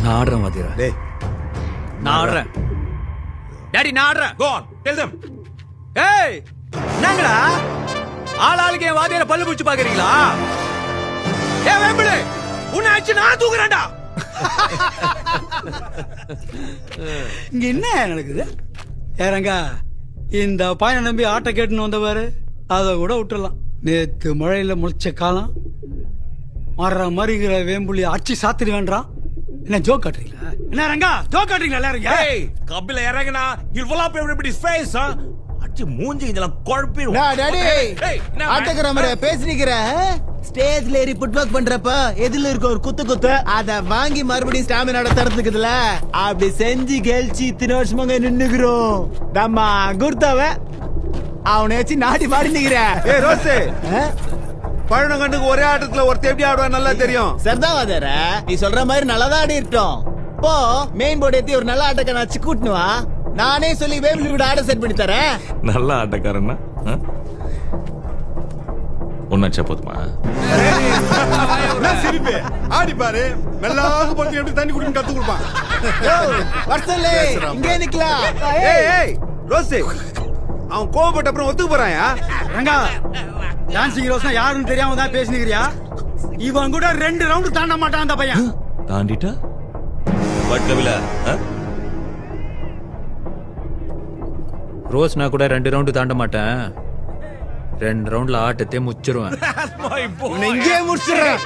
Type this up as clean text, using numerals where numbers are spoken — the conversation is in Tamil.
நான் ஆடுறேன் வாத்தியார. டேய் நான் ஆடுறேன் டாடி, நான் ஆடுறேன். Go on, tell them. ஏய் என்னங்கடா ஆளாளுக்கு என் வாத்தியார பல்லு பிடிச்சு பாக்குறீங்களா? ஏ வேம்பிளே, உன்னை அடிச்சு நான் தூக்குறேன்டா. இங்க என்ன நடக்குது? ஏறங்க இந்த பையனை நம்பி ஆட்டை கேட்டுன்னு வந்தவாரு, அதை கூட விட்டுடலாம். நேத்து மழையில முளைச்ச காலம் மாறுற மாதிரிங்கிற வேம்புலி அடிச்சு சாத்திரி வேண்டாம். என்ன ஜோக் காட்டுறீங்களா? என்ன ரங்கா ஜோக் காட்டுறீங்களா எல்லாரும்? Hey, Kapila இறங்குனா he'll fill up everybody's face, huh? அச்சி மூஞ்சி இதெல்லாம் குழப்பிடும். டாடி Hey, என்ன ஆட்டக்கிற மாதிரி பேசினிக்கிற ஸ்டேஜ்ல ஏறி புட் ஒர்க் பண்றப்ப எதுல இருக்க ஒரு குத்து அத வாங்கி மறுபடியும் ஸ்டாமினாட தரத்துக்குதுல, அப்படி செஞ்சு கெல்ச்சி இத்தனை வருஷமாங்க நின்னுக்கிறோம். நம்ம குர்தாவ அவனை வச்சு நாடி மாடி நிக்கிற. ஏய் ரோஸ், பழனங்கண்டுக்கு ஒரே ஆட்டத்துல ஒருத்தர் எப்படி ஆடுவா நல்லா தெரியும். சரிதான் வாதர, நீ சொல்ற மாதிரி நல்லாதான் ஆடி இருக்கட்டும். போ மெயின் போர்டு ஏத்தி ஒரு நல்ல ஆட்டக்கான வச்சு கூட்டுனு வா. நானே சொல்லி வேம்பிலி கூட ஆட செட் பண்ணி தரேன். நல்ல ஆட்டக்காரன்னா ஒன்னாச்சா போதுமா? சிரிப்பு ஆடி பாரு, மெல்லாக போட்டு எப்படி தண்ணி குடின்னு கத்து கொடுப்பான். வர்சல்லே இங்கே நிக்கலாம். ஏய் ஏய் ரோஸ், அவன் கோவப்பட்ட அப்புறம் ஒத்துக்கு போறாயா? ரங்கா டான்சிங் ரோஸ்னா யாருன்னு தெரியாம தான் பேசினிக்கிறியா? இவன் கூட 2 ரவுண்ட் தாண்ட மாட்டான் அந்த பையன். தாண்டிட்டா பட் கபிலா ரோஸ்னா கூட 2 ரவுண்டு தாண்ட மாட்டேன். 2 ரவுண்ட்ல ஆட்டத்தை முச்சிருவேன். இங்கே முடிச்சிடுறேன்.